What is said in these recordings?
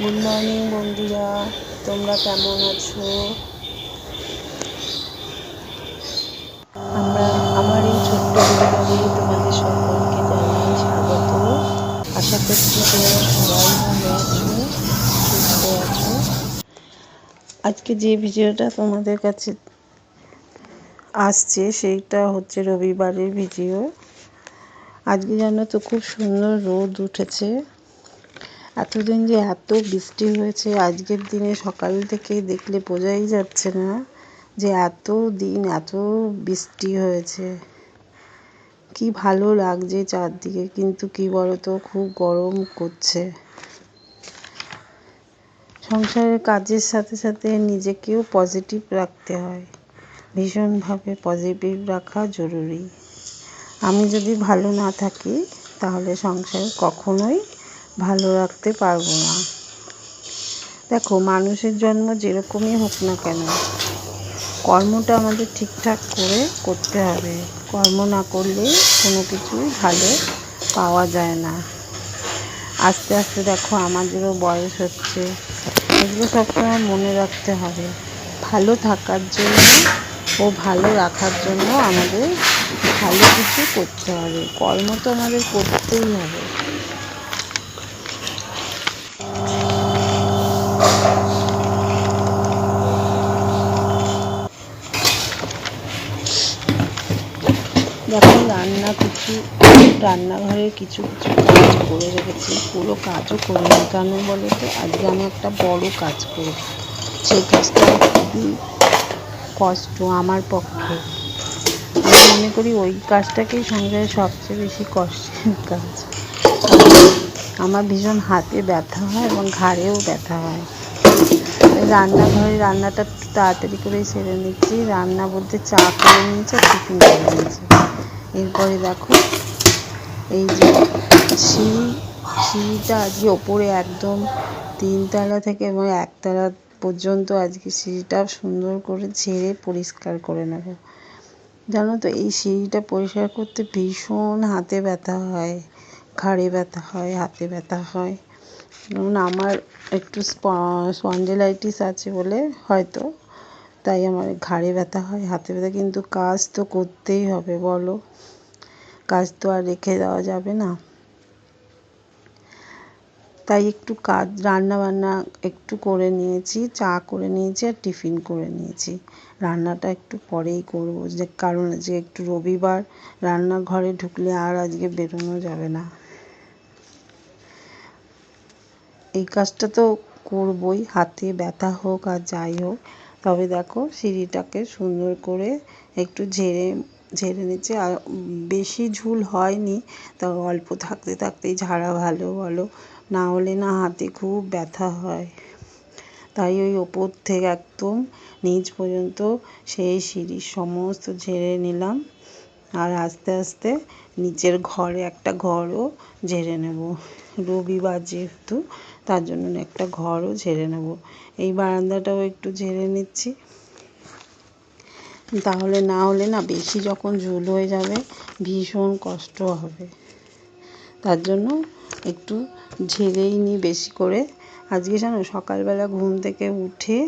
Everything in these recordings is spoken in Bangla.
গুড মর্নিং বন্ধুরা, তোমরা কেমন আছো? আমার এই ছোট্ট পরিবারে তোমাদের সকলকে জানাই স্বাগত। আশা করছি তোমরা সবাই ভালো আছো, সুস্থ আছো। আজকে যে ভিডিওটা তোমাদের কাছে আসছে সেইটা হচ্ছে রবিবারের ভিডিও। আজকে জানো তো খুব সুন্দর রোদ উঠেছে। এতদিন যে এত বৃষ্টি হয়েছে, আজকের দিনে সকাল থেকে দেখলে বোঝাই যাচ্ছে না যে এত দিন এত বৃষ্টি হয়েছে। কি ভালো লাগছে চারদিকে, কিন্তু কি বলতো, খুব গরম করছে। সংসারের কাজের সাথে সাথে নিজেকেও পজিটিভ রাখতে হয়, ভীষণভাবে পজিটিভ রাখা জরুরি। আমি যদি ভালো না থাকি তাহলে সংসার কখনোই ভালো রাখতে পারবো না। দেখো, মানুষের জন্ম যেরকমই হোক না কেন, কর্মটা আমাদের ঠিকঠাক করে করতে হবে। কর্ম না করলে কোনো কিছুই ভালো পাওয়া যায় না। আস্তে আস্তে দেখো আমাদেরও বয়স হচ্ছে, এগুলো সবসময় মনে রাখতে হবে। ভালো থাকার জন্য ও ভালো রাখার জন্য আমাদের ভালো কিছু করতে হবে। কর্ম তো আমাদের করতেই হবে। দেখো, রান্নাঘরের কিছু কিছু কাজ করে রেখেছি, পুরো কাজও করিনি। কেন বলো তো, আজকে আমি একটা বড় কাজ করব। সেই কাজটা খুবই কষ্ট আমার পক্ষে। আমি মনে করি ওই কাজটাকেই সংসারে সবচেয়ে বেশি কষ্টের কাজ। আমার ভীষণ হাতে ব্যথা হয় এবং ঘাড়েও ব্যথা হয়। রান্নাটা একটু তাড়াতাড়ি করে সেরে নিচ্ছি। রান্না বলতে চা করে নিয়েছি, টিফিন করে নিয়েছি। এরপরে দেখো, এই যে সিঁড়িটা আজকে ওপরে একদম 3তলা থেকে এবং 1তলা পর্যন্ত আজকে সিঁড়িটা সুন্দর করে ঝেড়ে পরিষ্কার করে নেব। জানো তো, এই সিঁড়িটা পরিষ্কার করতে ভীষণ হাতে ব্যথা হয়, ঘাড়ে ব্যথা হয়, হাতে ব্যথা হয়। যেমন আমার একটু স্পন্ডিলাইটিস আছে বলে হয়তো, তাই আমার ঘাড়ে ব্যথা হয়, হাতে ব্যথা। কিন্তু কাজ তো করতেই হবে, বলো, কাজ তো আর রেখে দেওয়া যাবে না। তাই একটু কাজ, রান্না বান্না একটু করে নিয়েছি, চা করে নিয়েছি আর টিফিন করে নিয়েছি। রান্নাটা একটু পরেই করব, যে কারণ যে একটু রবিবার, রান্নাঘরে ঢুকলে আর আজকে বেরোনো যাবে না। এই কাজটা তো করবই, হাতে ব্যথা হোক আর যাই হোক। তবে দেখো, সিঁড়িটাকে সুন্দর করে একটু ঝেড়ে নিচ্ছে। আর বেশি ঝুল হয়নি, তা অল্প থাকতে থাকতেই ঝাড়া ভালো, বলো, না হলে না হাতে খুব ব্যথা হয়। তাই ওই ওপর থেকে একদম নিচ পর্যন্ত সেই সিঁড়ির সমস্ত ঝেড়ে নিলাম। আর আস্তে আস্তে নিচের ঘরে একটা ঘরও ঝেড়ে নেব। রবিবার যেহেতু, তার জন্য একটা ঘরও ঝেড়ে নেব। এই বারান্দাটাও একটু ঝেড়ে নিচ্ছি। তাহলে না হলে না, বেশি যখন ঝুল হয়ে যাবে ভীষণ কষ্ট হবে। তার জন্য একটু ঝেড়েই নিই বেশি করে। আজকে জানো, সকালবেলা ঘুম থেকে উঠে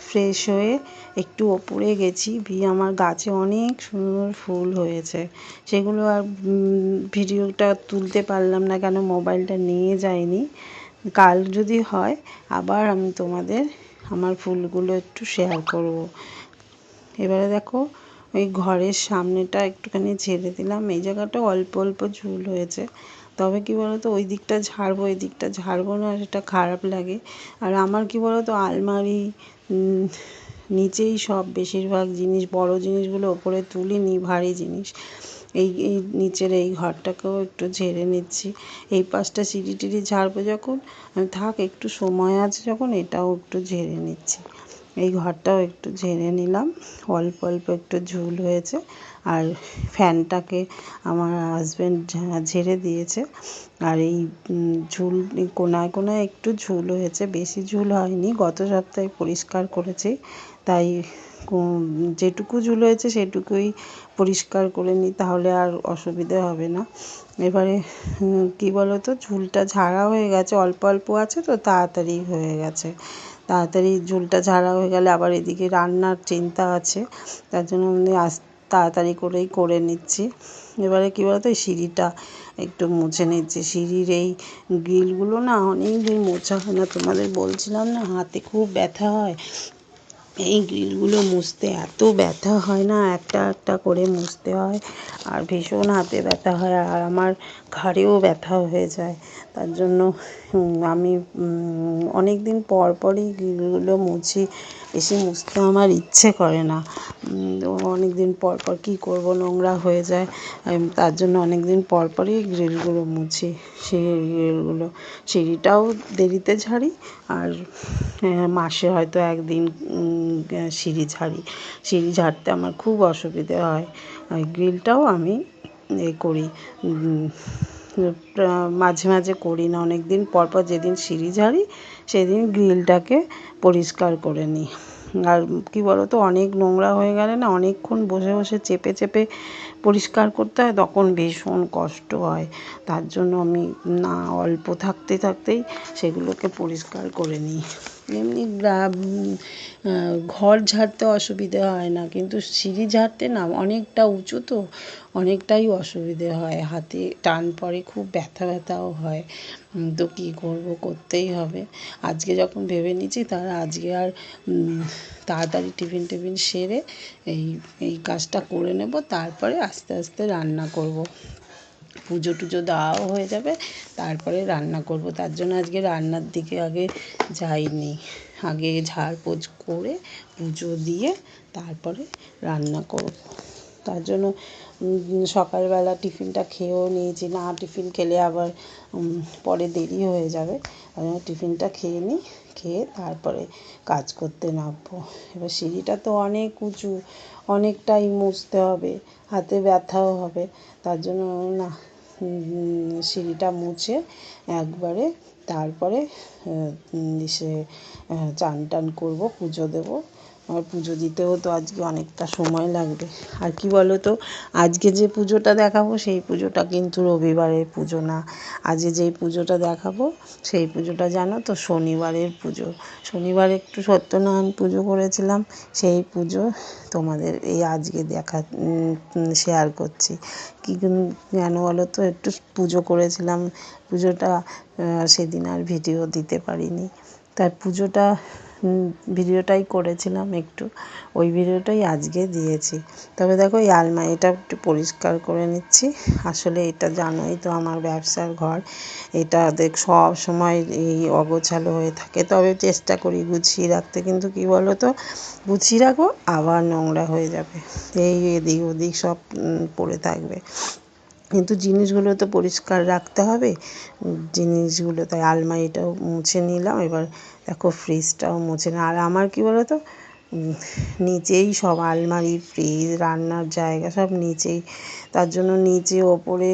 ফ্রেশ হয়ে একটু ওপরে গেছি। আমার গাছে অনেক সুন্দর ফুল হয়েছে, সেগুলো আর ভিডিওটা তুলতে পারলাম না, কেন মোবাইলটা নিয়ে যাইনি। কাল যদি হয় আবার আমি তোমাদের আমার ফুলগুলো একটু শেয়ার করব। এবারে দেখো, ওই ঘরের সামনেটা একটুখানি ঝেড়ে দিলাম। এই জায়গাটা অল্প অল্প ঝুল হয়েছে, তবে কি বলতো, ওই দিকটা ঝাড়বো, এই দিকটা ঝাড়বো না, সেটা খারাপ লাগে। আর আমার কি বলতো, আলমারি নিচেই সব বেশিরভাগ জিনিস, বড় জিনিসগুলো ওপরে তুলিনি, ভারী জিনিস। এই নিচের এই ঘরটাকেও একটু ঝেড়ে নিচ্ছি। এই পাশটা সিঁড়ি টিড়ি ঝাড়বো যখন, আমি থাক একটু সময় আছে যখন, এটাও একটু ঝেড়ে নিচ্ছি। এই ঘরটাও একটু ঝেড়ে নিলাম, অল্প অল্প একটু ঝুল হয়েছে। আর ফ্যানটাকে আমার হাজব্যান্ড ঝেড়ে দিয়েছে। আর এই ঝুল কোনায় কোনায় একটু ঝুল হয়েছে, বেশি ঝুল হয়নি। গত সপ্তাহে পরিষ্কার করেছি, তাই যেটুকু ঝুল হয়েছে সেটুকুই পরিষ্কার করে নিই, তাহলে আর অসুবিধে হবে না। এবারে কী বলো তো, ঝুলটা ঝাড়া হয়ে গেছে, অল্প অল্প আছে তো তাড়াতাড়ি হয়ে গেছে। তাড়াতাড়ি ঝুলটা ঝাড়া হয়ে গেলে আবার এদিকে রান্নার চিন্তা আছে, তার জন্য আমি তাড়াতাড়ি করেই করে নিচ্ছি। এবারে কী বলো তো, এই সিঁড়িটা একটু মুছে নিচ্ছি। সিঁড়ির এই গ্রিলগুলো না অনেক দিন মোছা হয় না, তোমাদের বলছিলাম না হাতে খুব ব্যথা হয়। এই গ্রিলগুলো মুছতে এত ব্যথা হয় না, একটা একটা করে মুছতে হয়, আর ভীষণ হাতে ব্যথা হয়, আর আমার ঘাড়েও ব্যথা হয়ে যায়। তার জন্য আমি অনেক দিন পর পরই গ্রিলগুলো মুছি, বেশি মুছতে আমার ইচ্ছে করে না। অনেক দিন পর পর কী করব, নোংরা হয়ে যায়, তার জন্য অনেক দিন পর পরই গ্রিলগুলো মুছি। গ্রিলগুলো, সিঁড়িটাও দেরিতে ঝাড়ি, আর মাসে হয়তো একদিন সিঁড়ি ঝাড়ি। সিঁড়ি ঝাড়তে আমার খুব অসুবিধে হয়। গ্রিলটাও আমি করি, মাঝে মাঝে করি না, অনেক দিন পর পর যেদিন সিঁড়ি ঝাড়ি সেদিন গ্রিলটাকে পরিষ্কার করে নিই। আর কী বলো তো, অনেক নোংরা হয়ে গেলে না অনেকক্ষণ বসে বসে চেপে চেপে পরিষ্কার করতে হয়, তখন ভীষণ কষ্ট হয়। তার জন্য আমি না, অল্প থাকতে থাকতেই সেগুলোকে পরিষ্কার করে নিই। এমনি ঘর ঝাড়তে অসুবিধে হয় না, কিন্তু সিঁড়ি ঝাড়তে না অনেকটা উঁচু তো, অনেকটাই অসুবিধে হয়, হাতে টান পড়ে, খুব ব্যথা ব্যথাও হয়। তো কী করব, করতেই হবে। আজকে যখন ভেবে নিয়েছি, তারা আজকে আর তাড়াতাড়ি টিফিন সেরে এই কাজটা করে নেব, তারপরে আস্তে আস্তে রান্না করব। পুজো টুজো দেওয়াও হয়ে যাবে, তারপরে রান্না করব। তার জন্য আজকে রান্নার দিকে আগে যাইনি, আগে ঝাড়পোছ করে পুজো দিয়ে তারপরে রান্না করব। তার জন্য সকালবেলা টিফিনটা খেয়েও নিয়েছি, না টিফিন খেলে আবার পরে দেরি হয়ে যাবে, তার জন্য টিফিনটা খেয়ে নিই, খেয়ে তারপরে কাজ করতে নামবো। এবার সিঁড়িটা তো অনেক উঁচু, অনেকটাই মুছতে হবে, হাতে ব্যথাও হবে, তার জন্য না সিঁড়িটা মুছে একবারে তারপরে চান টান করবো, পুজো দেবো। আর পুজো দিতেও তো আজকে অনেকটা সময় লাগবে। আর কি বলো তো, আজকে যে পুজোটা দেখাবো সেই পুজোটা কিন্তু রবিবারের পুজো না। আজকে যেই পুজোটা দেখাবো সেই পুজোটা জানো তো, শনিবারের পুজো। শনিবারে একটু সত্যনারায়ণ পুজো করেছিলাম, সেই পুজো তোমাদের এই আজকে শেয়ার করছি। কি কেন বলো তো, একটু পুজো করেছিলাম, পুজোটা সেদিন আর ভিডিও দিতে পারিনি, তাই ভিডিওটাই করেছিলাম একটু, ওই ভিডিওটাই আজকে দিয়েছি। তবে দেখো, এই আলমারিটা একটু পরিষ্কার করে নিচ্ছি। আসলে এটা জানোই তো, আমার ব্যবসার ঘর, এটা সব সময় এই অগোছালো হয়ে থাকে, তবে চেষ্টা করি গুছিয়ে রাখতে, কিন্তু কি বলো তো, গুছিয়ে রাখবো আবার নোংরা হয়ে যাবে, এই এদিক ওদিক সব পড়ে থাকবে, কিন্তু জিনিসগুলো তো পরিষ্কার রাখতে হবে, জিনিসগুলো, তাই আলমারিটাও মুছে নিলাম। এবার দেখো, ফ্রিজটাও মুছে না, আর আমার কি বলো তো, নিচেই সব আলমারি, ফ্রিজ, রান্নার জায়গা সব নিচেই, তার জন্য নিচে ওপরে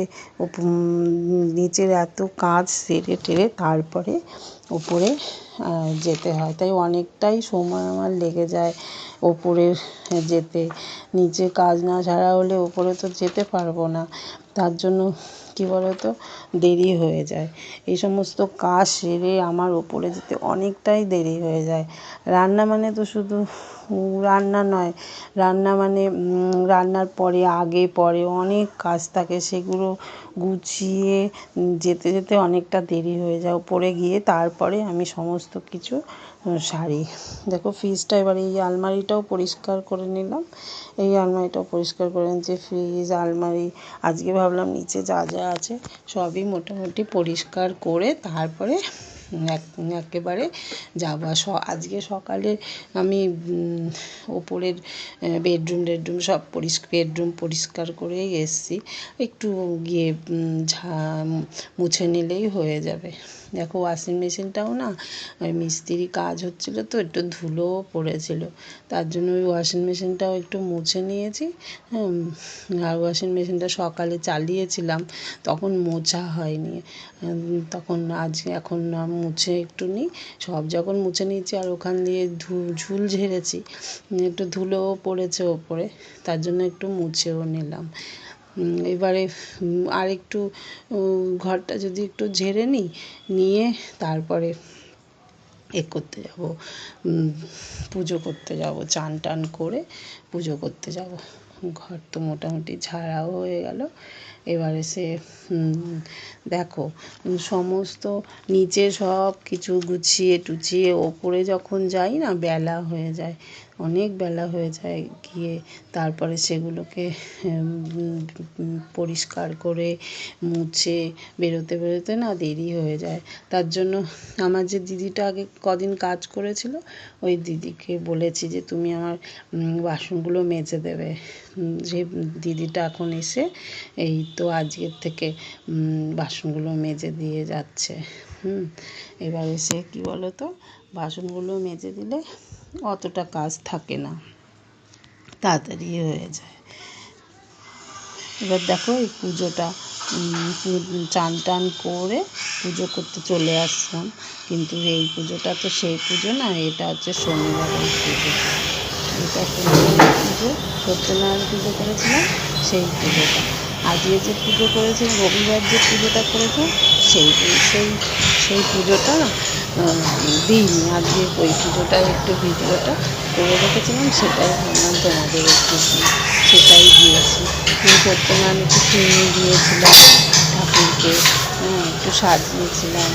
নিচের এত কাজ সেরে টেরে তারপরে ওপরে যেতে হয়, তাই অনেকটাই সময় আমার লেগে যায় ওপরে যেতে। নিচে কাজ না সারা হলে ওপরে তো যেতে পারবো না, তার জন্য কী বলো তো, দেরি হয়ে যায়। এই সমস্ত কাজ সেরে আমার ওপরে যেতে অনেকটাই দেরি হয়ে যায়। রান্না মানে তো শুধু রান্না নয়, রান্না মানে রান্নার পরে আগে পরে অনেক কাজ থাকে, সেগুলো গুছিয়ে যেতে যেতে অনেকটা দেরি হয়ে যায়। ওপরে গিয়ে তারপরে আমি সমস্ত কিছু সারি। দেখো, ফ্রিজটা, এবার এই আলমারিটাও পরিষ্কার করে নিলাম, এই আলমারিটাও পরিষ্কার করে নিচ্ছি। ফ্রিজ, আলমারি, আজকে ভাবলাম নিচে যা যা আছে সবই মোটামুটি পরিষ্কার করে তারপরে একেবারে যাবো। আজকে সকালে আমি ওপরের বেডরুম সব বেডরুম পরিষ্কার করেই এসেছি, একটু গিয়ে মুছে নিলেই হয়ে যাবে। দেখো ওয়াশিং মেশিনটাও না ওই মিস্ত্রি কাজ হচ্ছিলো তো একটু ধুলোও পড়েছিল, তার জন্য ওই ওয়াশিং মেশিনটাও একটু মুছে নিয়েছি। আর ওয়াশিং মেশিনটা সকালে চালিয়েছিলাম, তখন মোছা হয়নি, তখন এখন মুছে একটু নিই, সব যখন মুছে নিয়েছি আর ওখান দিয়ে ঝুল ঝেড়েছি, একটু ধুলোও পড়েছে ওপরে, তার জন্য একটু মুছেও নিলাম। এবারে আর একটু ঘরটা যদি একটু ঝেড়ে নিয়ে তারপরে করতে যাব, পুজো করতে যাব, চান টান করে পুজো করতে যাব। ঘর তো মোটামুটি ঝাড়াও হয়ে গেল। এবারে সে দেখো সমস্ত নিচে সব কিছু গুছিয়ে টুছিয়ে ওপরে যখন যাই না বেলা হয়ে যায়, অনেক বেলা হয়ে যায় গিয়ে তারপরে সেগুলোকে পরিষ্কার করে মুছে বেরোতে না দেরি হয়ে যায়। তার জন্য আমার যে দিদিটা আগে কদিন কাজ করেছিল, ওই দিদিকে বলেছি যে তুমি আমার বাসনগুলো মেজে দেবে। যে দিদিটা এখন এসে এই তো আজকের থেকে বাসনগুলো মেজে দিয়ে যাচ্ছে। এবার এসে কী বলো তো, বাসনগুলো মেজে দিলে অতটা কাজ থাকে না, তাড়াতাড়ি হয়ে যায়। এবার দেখো এই পুজোটা চান টান করে পুজো করতে চলে আসলাম, কিন্তু এই পুজোটা তো সেই পুজো না, এটা হচ্ছে শনিবারের পুজো। এটা শনিবারের পুজো, সত্যনারায়ণ পুজো করেছিলাম সেই পুজোটা। আজকে যে পুজো করেছিলাম রবিবার যে পুজোটা করেছিলাম সেই পুজোটা দিইনি, আজকে ওই পুজোটার একটু ভিডিওটা করে রেখেছিলাম, সেটাই ভাবলাম তোমাদের একটু সেটাই দিয়েছি। সত্যনারায়ণ একটু চিনি দিয়েছিলাম ঠাকুরকে, একটু সাজিয়েছিলাম।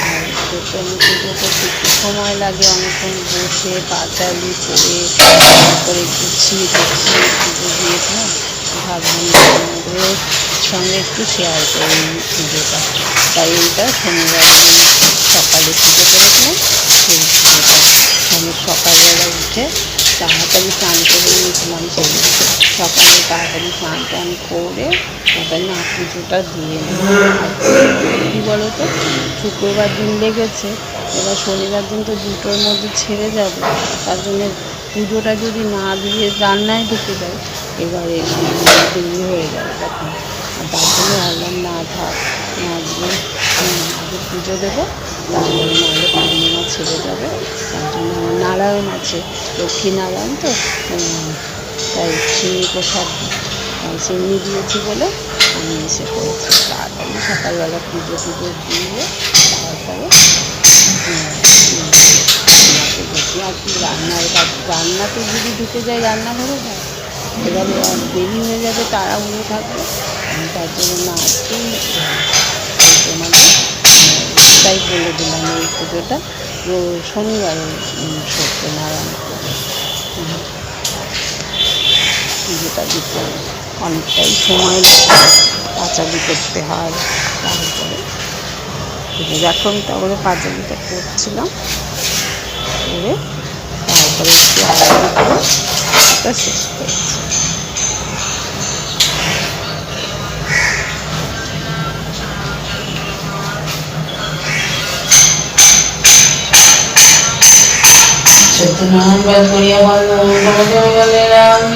আর সত্যনারায়ণ পুজো করতে একটু সময় লাগে, অনেকক্ষণ বসে পাঁচালি করে তারপরে গুছিয়ে পুজো দিয়েছিলাম। ভাবলাম তোমাদের সঙ্গে একটু শেয়ার করি এই পুজোটা, তাই এইটা শনিবার দিন সকালে পুজো করেছিলাম সেই পুজোটা। আমি সকালবেলা উঠে তাড়াতাড়ি স্নান করে নিয়েছিলাম, সেদিন সকালে তাড়াতাড়ি স্নান টান করে তারপরে না পুজোটা দিয়ে কী বলো তো, শুক্রবার দিন লেগেছে, এবার শনিবার দিন তো দুটোর মধ্যে ছেড়ে যাবে, তার জন্য পুজোটা যদি না দিয়ে রান্নায় ঢুকে যায় এবারে দেরি হয়ে যাবে তখন। আর তার জন্য ভাবলাম না থাক, আজকে পুজো দেবো, তারপরে নাহলে পূর্ণিমা ছেড়ে যাবে। তার জন্য নারায়ণ আছে, লক্ষ্মীনারায়ণ তো, তাই চিনি প্রসাদ চিনি দিয়েছি বলে আমি এসে করেছি তাড়াতাড়ি সকালবেলা পুজো দিয়ে তারপরে আর কি রান্নাতে যদি ঢুকে যায় রান্নাঘরে যায়, এবারে দেরি হয়ে যাবে, তাড়াহুড়ো থাকবে, আমি তার জন্য না আজকেই তোমাদের তাই বলে দিলাম এই পুজোটা শনিবারের সত্যনারায়ণ পুজোটা দিতে অনেকটাই সময় পাঁচালি করতে হয়। তারপরে দেখো আমি তারপরে পাঁচালিটা করছিলাম করে তারপরে একটু আলাদা করে এটা শেষ করেছি। সত্যনারায়ণ বাদ করিয়া বললেন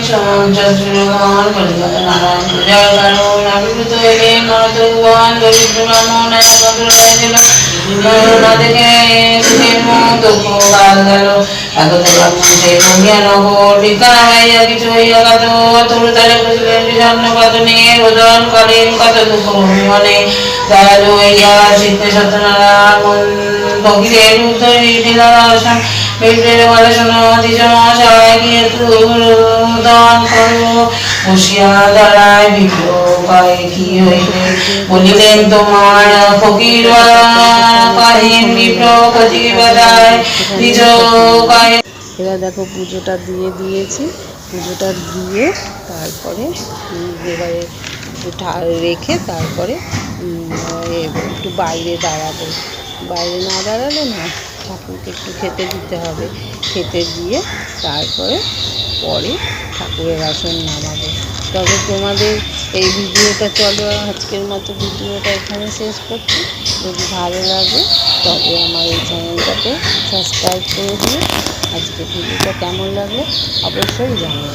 সমান কলিকাতা নারায়ণ পূজার কারণ আবির্ভূত হইলে নরত ভগবান দরিদ্র ব্রাহ্মণ দিল না দেখে সুখের মতো কাল গেল। একদা ব্রাহ্মণ সেই ভঙ্গিয়া নগর বিজ্ঞান হইয়া কিছু হইয়া কত তরুতালে বুঝলেন বিষণ্ণ কত নিয়ে রোদন করেন কত দুঃখ মনে দয়ালু হইয়া চিত্তে সত্যনারায়ণ ভগিরের উত্তর দিলাম বিপ্রের গবেষণা দ্বিজন সবাই গিয়ে তুদন করো বসিয়া দাঁড়ায় বিপ্র কয় কি হইলে বলিলেন তোমার ফকির কাহিন বিপ্র কচি বাজায় দ্বিজ কয়। এবার দেখো পুজোটা দিয়েছি, পুজোটা দিয়ে তারপরে এবারে রেখে তারপরে একটু বাইরে দাঁড়াবো, বাইরে না দাঁড়ালে না ঠাকুরকে একটু খেতে দিতে হবে, খেতে দিয়ে তারপরে পরে ঠাকুরের আসন নামাবো। তবে তোমাদের এই ভিডিওটা চলো আজকের মতো ভিডিওটা এখানে শেষ করছি। যদি ভালো লাগে তবে আমার এই চ্যানেলটাকে সাবস্ক্রাইব করে দিও। আজকে ভিডিওটা কেমন লাগলো অবশ্যই জানিও।